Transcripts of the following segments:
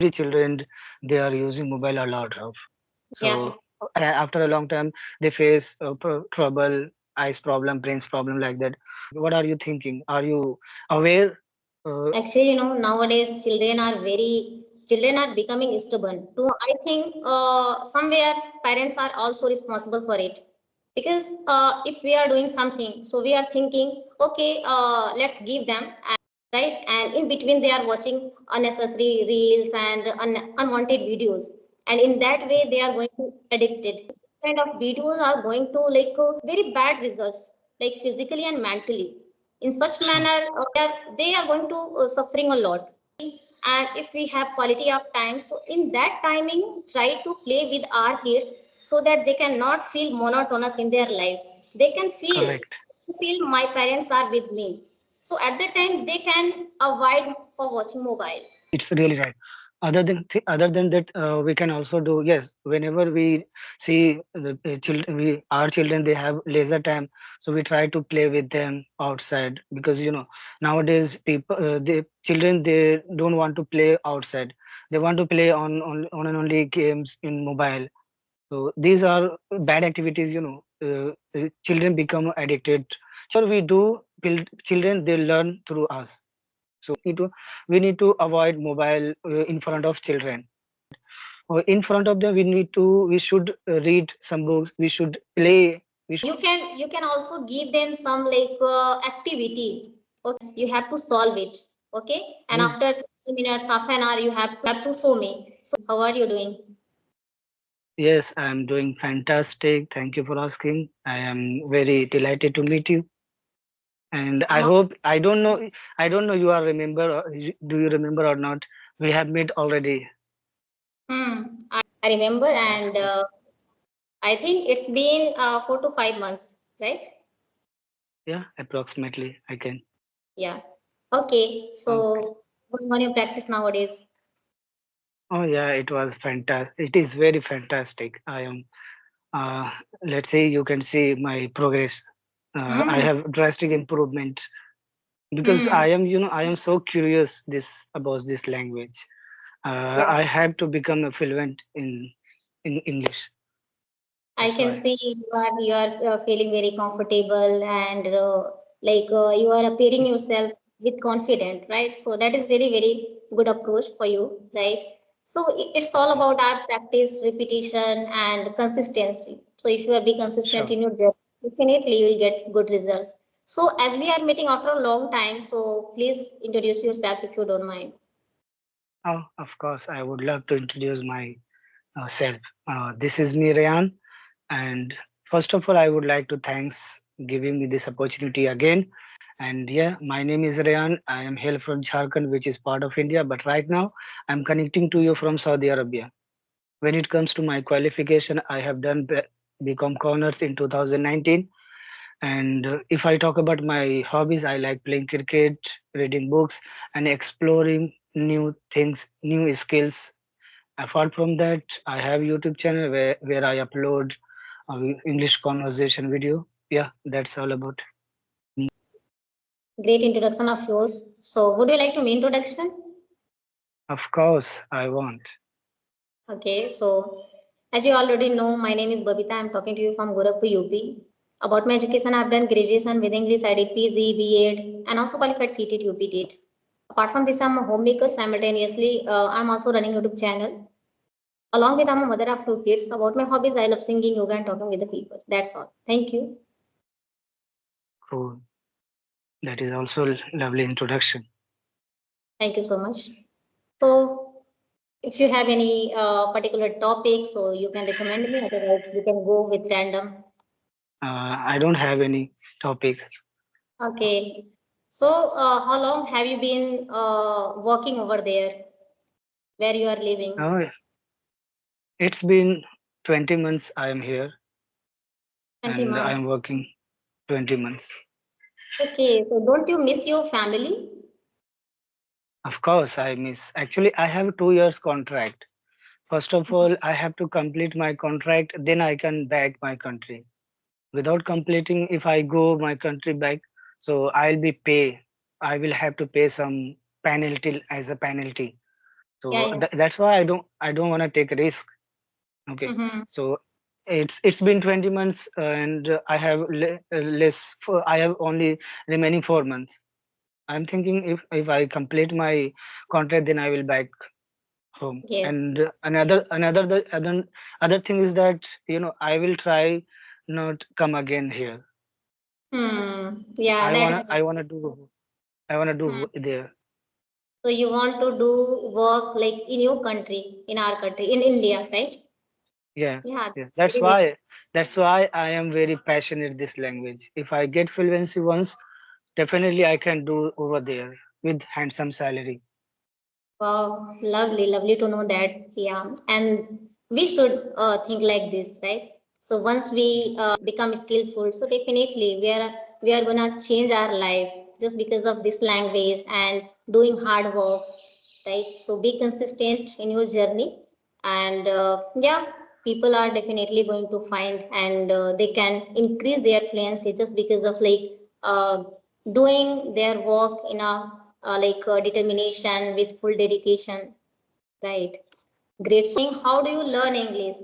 every children they are using mobile a lot of. Yeah. So after a long time they face trouble, eyes problem, brains problem like that. What are you thinking? Are you aware? Uh, Actually, nowadays children are becoming stubborn. Too, I think somewhere parents are also responsible for it. Because if we are doing something, so we are thinking, okay, let's give them, right? And in between, they are watching unnecessary reels and unwanted videos, and in that way, they are going to addicted. Kind of videos are going to like very bad results, like physically and mentally. In such sure. manner, they are going to suffering a lot. And if we have quality of time, so in that timing, try to play with our kids so that they cannot feel monotonous in their life. They can Correct. feel my parents are with me. So at that time, they can avoid for watching mobile. It's really right. Other than that, we can also do, yes, whenever we see the children, we our children they have leisure time, so we try to play with them outside, because nowadays people the children they don't want to play outside. They want to play on and only games in mobile. So these are bad activities. Children become addicted. We do, children they learn through us. So we need to avoid mobile in front of children. Or in front of them, we should read some books. We should play. You can also give them some like activity. Okay, you have to solve it. Okay, and Mm, after 15 minutes, half an hour, you have to show me. So how are you doing? yes, I am doing fantastic. Thank you for asking. I am very delighted to meet you, and I I'm hope I don't know you are remember. Do you remember or not? We have met already. I remember, That's and good. I think it's been 4 to 5 months, right? Yeah, approximately. I can. Yeah. Okay. Okay. So going on your practice nowadays. Oh yeah, it was fantastic. It is very fantastic. I am uh, let's say you can see my progress. I Hmm. have drastic improvement, because Hmm. I am so curious about this language. Yeah. I had to become a fluent in English. I That's can why. see you are feeling very comfortable and like you are appearing yourself with confident, right? So that is really very good approach for you, guys. So it's all about our practice, repetition, and consistency. So if you are be consistent Sure. in your job, definitely you will get good results. So as we are meeting after a long time, so please introduce yourself if you don't mind. Oh, of course, I would love to introduce my self. This is me, Rayan, and first of all, I would like to thanks giving me this opportunity again. And yeah, my name is Rayan. I am hail from Jharkhand, which is part of India, but right now I'm connecting to you from Saudi Arabia. When it comes to my qualification, I have done BCom Corners in 2019. And if I talk about my hobbies, I like playing cricket, reading books, and exploring new things, new skills. Apart from that, I have YouTube channel where I upload English conversation video. Yeah, that's all about. Great introduction of yours. So would you like to make introduction? Of course, I want. Okay, so as you already know, my name is Babita. I'm talking to you from Gorakhpur, UP. About my education, I've done graduation with English. I did PG, BEd, and also qualified CTET, UP. Apart from this, I'm a homemaker. Simultaneously, I'm also running YouTube channel. Along with, I'm a mother of two kids. About my hobbies, I love singing, yoga, and talking with the people. That's all. Thank you. Cool. That is also lovely introduction. Thank you so much. So, if you have any particular topic, so you can recommend me. Otherwise, we can go with random. I don't have any topics. Okay. So, how long have you been working over there where you are living? Uh, it's been 20 months I am here, 20 and I months. am working 20 months. Okay. So, don't you miss your family? Of course, I miss. Actually, I have 2 years contract. First of all, I have to complete my contract, then I can back my country. Without completing, if I go my country back, so I will have to pay some penalty as a penalty. Yeah, So yeah. that's why I don't want to take a risk. Okay, Mm-hmm. so it's been 20 months, and I have less. I have only remaining 4 months. I'm thinking if I complete my contract, then I will back home. Yes. And other thing is that I will try not come again here. Hmm. Yeah, I that wanna is. I wanna do I wanna Hmm. do there. So you want to do work like in your country, in our country, in India, right? Yeah, Yeah. yeah. That's Very, very why I am very passionate this language. If I get fluency once, definitely I can do over there with handsome salary. wow, lovely, lovely to know that. Yeah, and we should think like this, right? So once we become skillful, so definitely we are gonna change our life just because of this language and doing hard work, right? So be consistent in your journey, and yeah, people are definitely going to find, and they can increase their fluency just because of like uh, doing their work in a determination with full dedication, right? Great. So how do you learn English?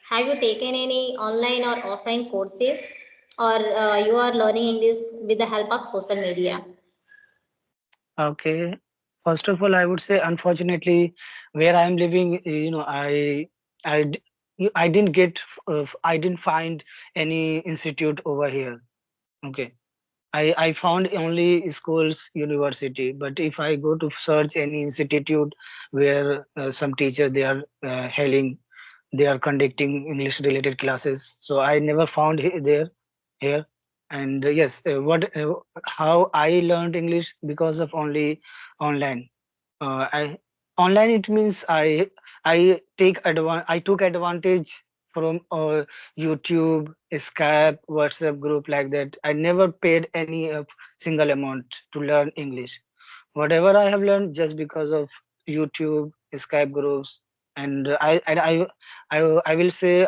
Have you taken any online or offline courses, or you are learning English with the help of social media? Okay. First of all, I would say, unfortunately, where I am living, I, d- I didn't I didn't find any institute over here. Okay. I found only schools, university. But if I go to search any institute where some teachers they are they are conducting English related classes, so I never found there here. And yes, what how I learned English because of only online. I Online, it means I took advantage from YouTube, Skype, WhatsApp group like that. I never paid any single amount to learn English. Whatever I have learned just because of YouTube, Skype groups, and I will say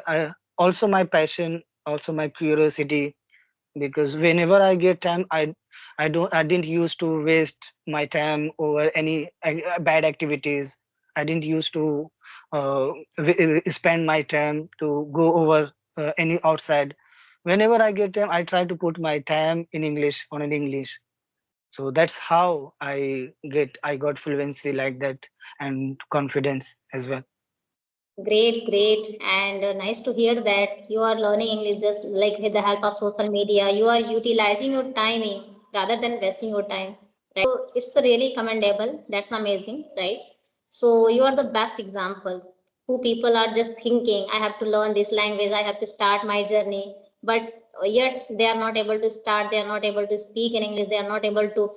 also my passion, also my curiosity, because whenever I get time, I didn't used to waste my time over any bad activities. I didn't used to spend my time to go over any outside. Whenever I get time, I try to put my time in English on an English. So that's how I got fluency like that, and confidence as well. Great, great, and nice to hear that you are learning English just like with the help of social media. You are utilizing your timing rather than wasting your time. So it's really commendable. That's amazing, right? So you are the best example. Who people are just thinking, I have to learn this language, I have to start my journey, but yet they are not able to start. They are not able to speak in English. They are not able to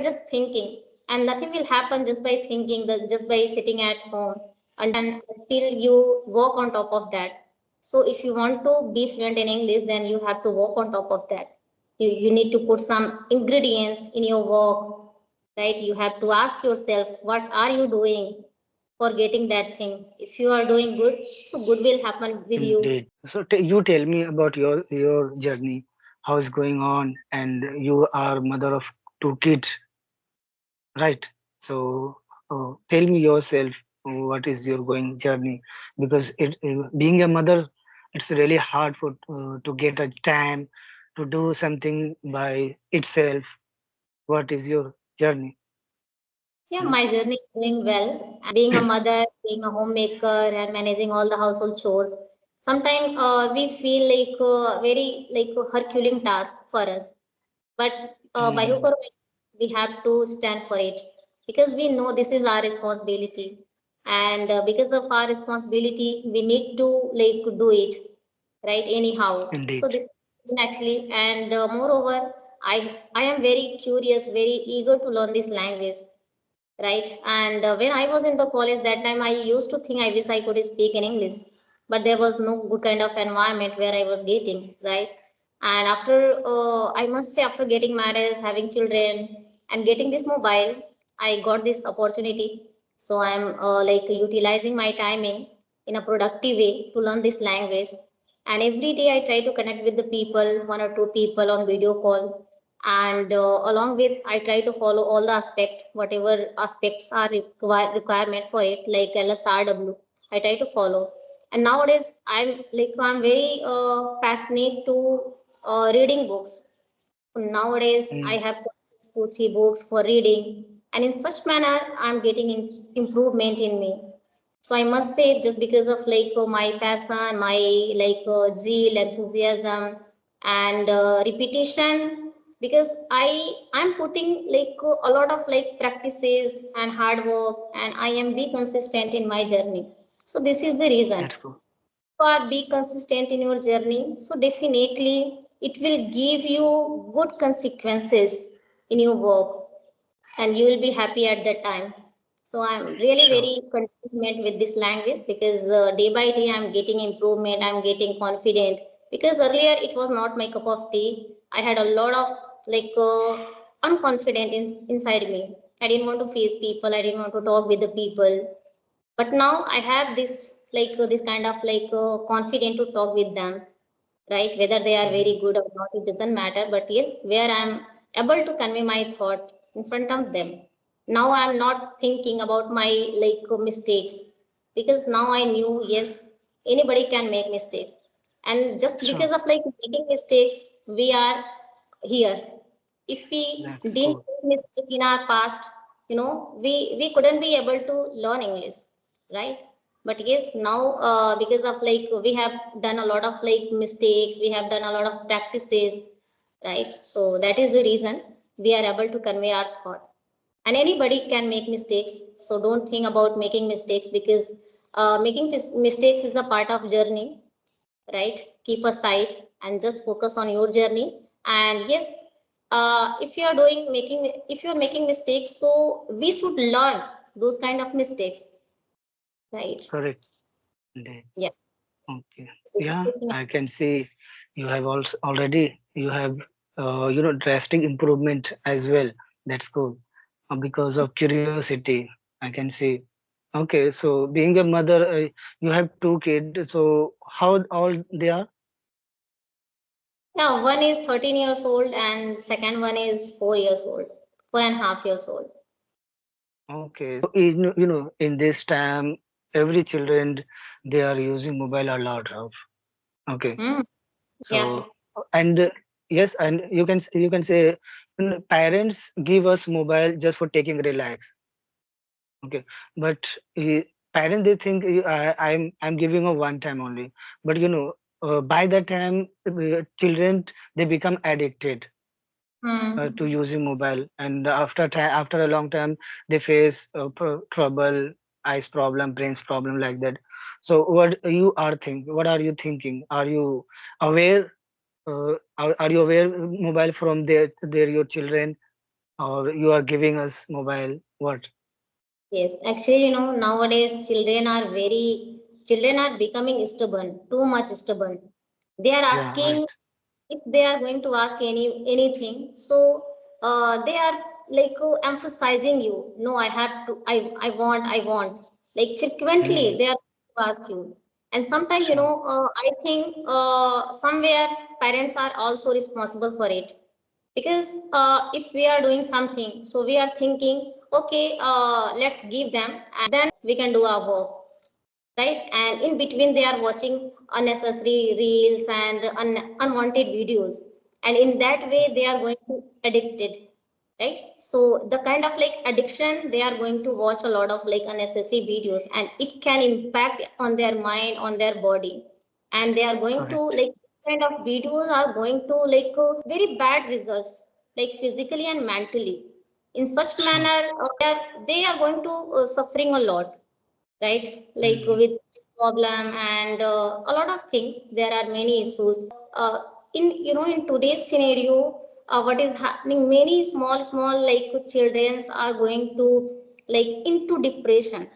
just thinking, and nothing will happen just by thinking. That just by sitting at home until you work on top of that. So if you want to be fluent in English, then you have to work on top of that. You need to put some ingredients in your work, right? You have to ask yourself, what are you doing for getting that thing? If you are doing good, so good will happen with you. Indeed. So you tell me about your journey, how is going on, and you are mother of two kids, right? So tell me yourself, what is your going journey? Because being a mother, it's really hard to get a time to do something by itself. What is your journey? Yeah, You know? my journey is going well. Being a mother, being a homemaker, and managing all the household chores. Sometimes we feel like very like a Herculean task for us. But by hook Mhm. or by crook, we have to stand for it because we know this is our responsibility, and because of our responsibility, we need to like do it right anyhow. So Indeed. this actually, and moreover, I am very curious, very eager to learn this language, right? And when I was in the college that time, I used to think I wish I could speak in English, but there was no good kind of environment where I was getting, right? And after I must say, after getting married, having children, and getting this mobile, I got this opportunity. So I'm like utilizing my timing in a productive way to learn this language. And every day I try to connect with the people, one or two people on video call, and along with I try to follow all the aspect, whatever aspects are requirement for it, like LSRW. I try to follow. And nowadays I'm very passionate to reading books. Nowadays, I Mm, have 2, 3 books for reading, and in such manner, I'm getting improvement in me. So I must say, just because of my passion, my zeal, enthusiasm, and repetition, because I'm putting a lot of practices and hard work, and I am be consistent in my journey. So this is the reason. that's cool. Or be consistent in your journey, so definitely it will give you good consequences in your work, and you will be happy at that time. So I'm really Sure. very contentment with this language, because day by day I'm getting improvement, I'm getting confident, because earlier it was not my cup of tea. I had a lot of unconfident inside me. I didn't want to face people, I didn't want to talk with the people, but now I have this this kind of confident to talk with them, right? Whether they are very Mhm. good or not, it doesn't matter, but yes, where I'm able to convey my thought in front of them. Now I'm not thinking about my mistakes, because now I knew, yes, anybody can make mistakes, and just Sure. because of making mistakes, we are here. If we That's didn't cool. make mistake in our past, we couldn't be able to learn English, right? But yes, now because of we have done a lot of mistakes, we have done a lot of practices, right? So that is the reason we are able to convey our thought. And anybody can make mistakes, so don't think about making mistakes, because making mistakes is a part of journey, right? Keep aside and just focus on your journey. And yes, if you are making mistakes, so we should learn those kind of mistakes, right? Correct. Indeed. Yeah, Okay. this is Yeah, the thing. I can see you have also already you have drastic improvement as well. That's cool. Because of curiosity, I can see. Okay, so being a mother, you have two kids. So how old they are? Now one is 13 years old and second one is 4 years old, 4.5 years old. Okay, so in this time, every children they are using mobile a lot of. Okay, Hmm. Yeah. so and yes, and you can say parents give us mobile just for taking relax. Okay, but parents they think I'm giving a one time only, but by that time children they become addicted to Hmm. using mobile, and after a long time they face trouble, eyes problem, brains problem like that. So what are you thinking? Are you aware? Are you aware mobile from their your children, or you are giving us mobile? What? Yes, actually, nowadays children are becoming stubborn, too much stubborn. They are Yeah, right. asking, if they are going to ask anything, so they are emphasizing you. No, I have to, I want. Like frequently, Hmm. they are to ask you. And sometimes, Sure. I think somewhere parents are also responsible for it, because if we are doing something, so we are thinking, okay, let's give them, and then we can do our work, right? And in between they are watching unnecessary reels and unwanted videos, and in that way they are going to addicted, right? So the kind of addiction, they are going to watch a lot of unnecessary videos, and it can impact on their mind, on their body, and they are going to Correct. kind of videos are going to very bad results, physically and mentally. In such Sure. manner they are going to suffering a lot, right? Hmm. With problem and a lot of things, there are many issues in in today's scenario. What is happening, many small children are going to into depression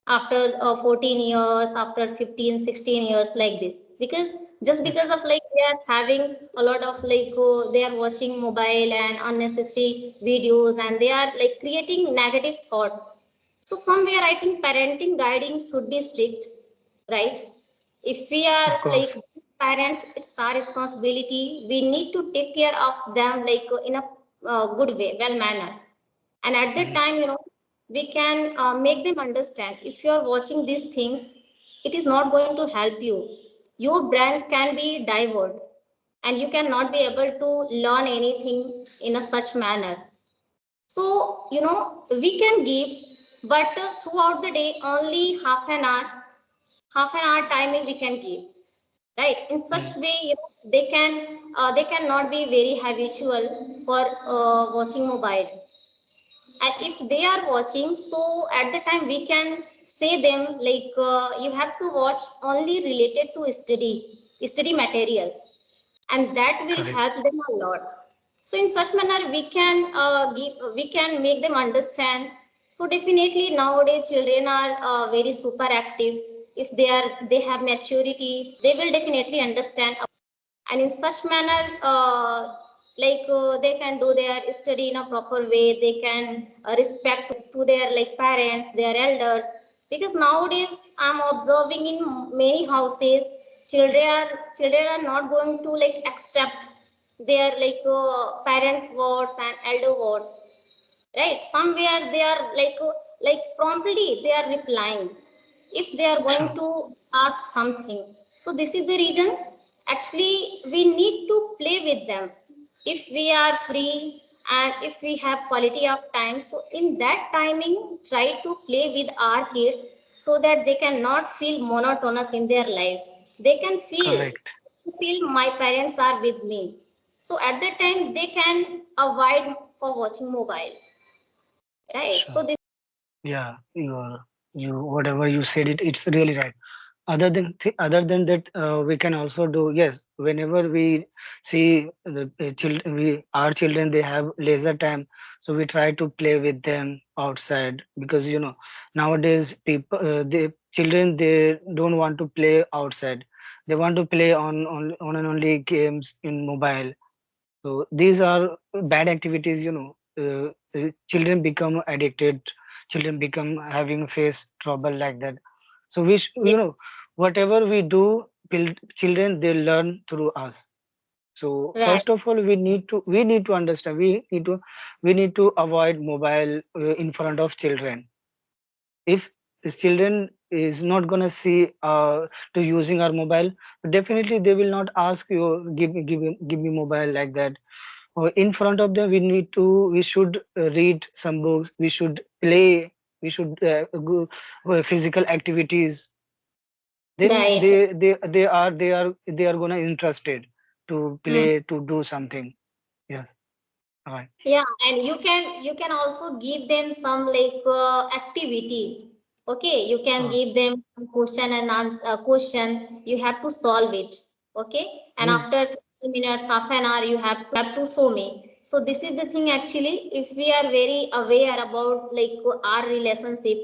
after 14 years, after 15, 16 years, like this, because just because That's of they are having a lot of they are watching mobile and unnecessary videos, and they are creating negative thought. So somewhere I think parenting guiding should be strict, right? If we are Of like course. parents, it's our responsibility. We need to take care of them like in a good way, well manner. And at that Mhm. time, we can make them understand, if you are watching these things, it is not going to help you. Your brain can be diverted, and you cannot be able to learn anything in a such manner. So we can give, but throughout the day only half an hour timing we can give, right? In such Mhm. way, they cannot be very habitual for watching mobile. And if they are watching, so at the time we can say them like, you have to watch only related to study material, and that will Correct. help them a lot. So in such manner we can make them understand. So definitely nowadays children are very super active. If they have maturity, they will definitely understand. And in such manner, they can do their study in a proper way. They can respect to their like parents, their elders. Because nowadays I'm observing in many houses, children are not going to like accept their parents words and elder words, right? Somewhere they are like promptly they are replying if they are going Sure. to ask something. So this is the reason actually we need to play with them if we are free, and if we have quality of time. So in that timing, try to play with our kids, so that they cannot feel monotonous in their life. They can Correct. feel my parents are with me. So at that time they can avoid for watching mobile, right? So Sure. Yeah, you whatever you said, it's really right. Other than that, we can also do, yes, whenever we see the children, we our children, they have leisure time, so we try to play with them outside, because nowadays people, the children, they don't want to play outside. They want to play on and only games in mobile. So these are bad activities. Children become addicted. Children become having face trouble like that. So whatever we do, children, they learn through us. So right. first of all, we need to understand. We need to avoid mobile in front of children. If children is not gonna see to using our mobile, definitely they will not ask you, give me mobile like that. Or in front of them, we should read some books, we should play, we should go physical activities. Then Right. they are gonna interested to Hmm. play, to do something. Yes. Right. Yeah, and you can also give them some activity. Okay, you can uh, give them some question and answer question. You have to solve it. Okay, and mm, after 15 minutes, half an hour, you have to show me. So this is the thing actually. If we are very aware about our relationship,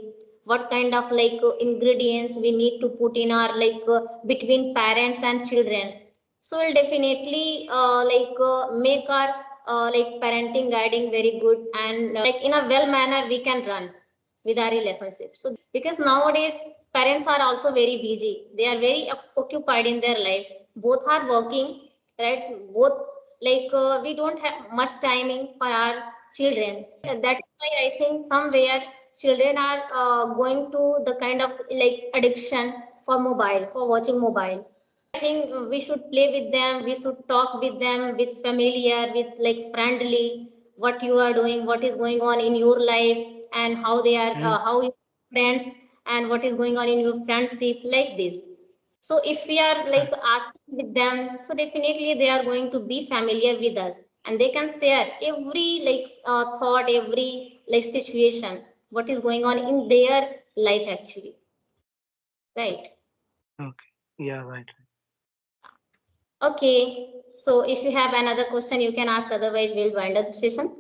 what kind of ingredients we need to put in our between parents and children, so we'll definitely make our parenting guiding very good, and in a well manner we can run with our relationship. So because nowadays parents are also very busy, they are very occupied in their life, both are working, right? Both we don't have much timing for our children. That is why I think somewhere children are going to the kind of addiction for mobile, for watching mobile. Think we should play with them, we should talk with them with familiar, with friendly, what you are doing, what is going on in your life, and how they are, mm, how your friends, and what is going on in your friendship, like this. So if we are correct. asking with them, so definitely they are going to be familiar with us, and they can share every thought, every situation, what is going on in their life actually, right? Okay. Yeah, right. Okay, so if you have another question, you can ask. Otherwise, we'll wind up the session.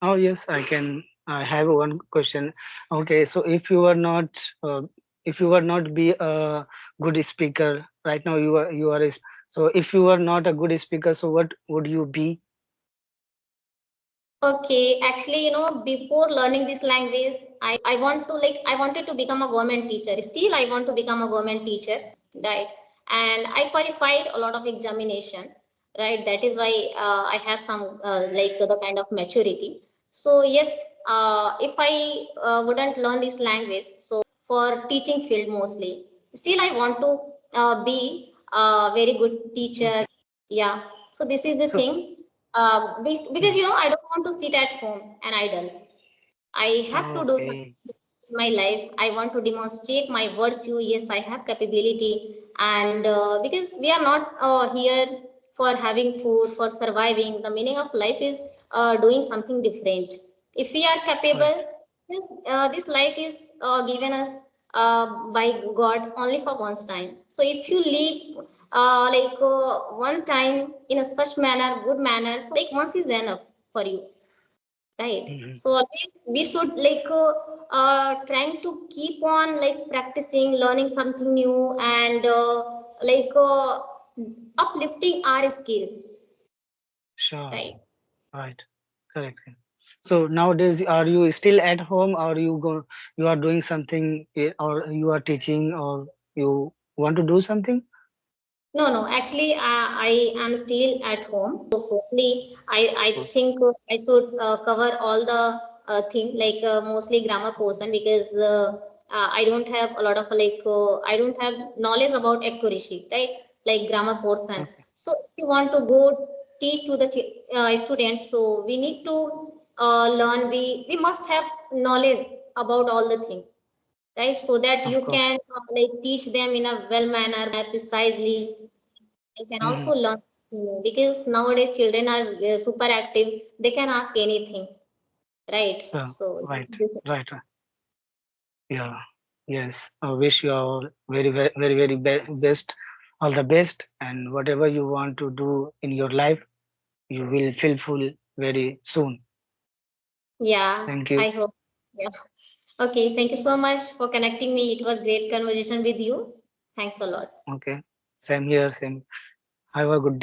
Oh yes, I have one question. Okay, so if you were not be a good speaker right now, you are a speaker. So if you are not a good speaker, so what would you be? Okay, actually, before learning this language, I wanted to become a government teacher. Still, I want to become a government teacher, right? And I qualified a lot of examination, right? That is why I have some like the kind of maturity. So yes, if I wouldn't learn this language, so for teaching field mostly, still I want to be a very good teacher. Okay. Yeah. So this is the So, thing. Because mhm. I don't want to sit at home and idle. I have to do Okay. something in my life. I want to demonstrate my virtue. Yes, I have capability, and because we are not here for having food, for surviving. The meaning of life is doing something different. If we are Right. capable, this life is given us by God only for once time. So if you live one time in a such manner, good manner, so like once is enough for you, right? Mhm. So always we should trying to keep on like practicing, learning something new, and uplifting our skill, Sure. right? Right. Correct. So nowadays, are you still at home, or you are doing something, or you are teaching, or you want to do something? No, no. Actually, I am still at home. So, firstly, I So, think I should cover all the thing like mostly grammar portion because I don't have a lot of I don't have knowledge about accuracy, right? Like grammar portion. okay. So, if you want to go teach to the students, so we need to learn. We must have knowledge about all the things, right? So that Of you course. can teach them in a well manner precisely. I can Hmm. also learn because nowadays children are super active. They can ask anything, right? So, So right. Right. Right. Yeah. Yes. I wish you all best, all the best, and whatever you want to do in your life, you will fulfill very soon. yeah, Thank you. I hope. Yeah. Okay. Thank you so much for connecting me. It was great conversation with you. Thanks a lot. Okay. Same here. Same. Have a good day.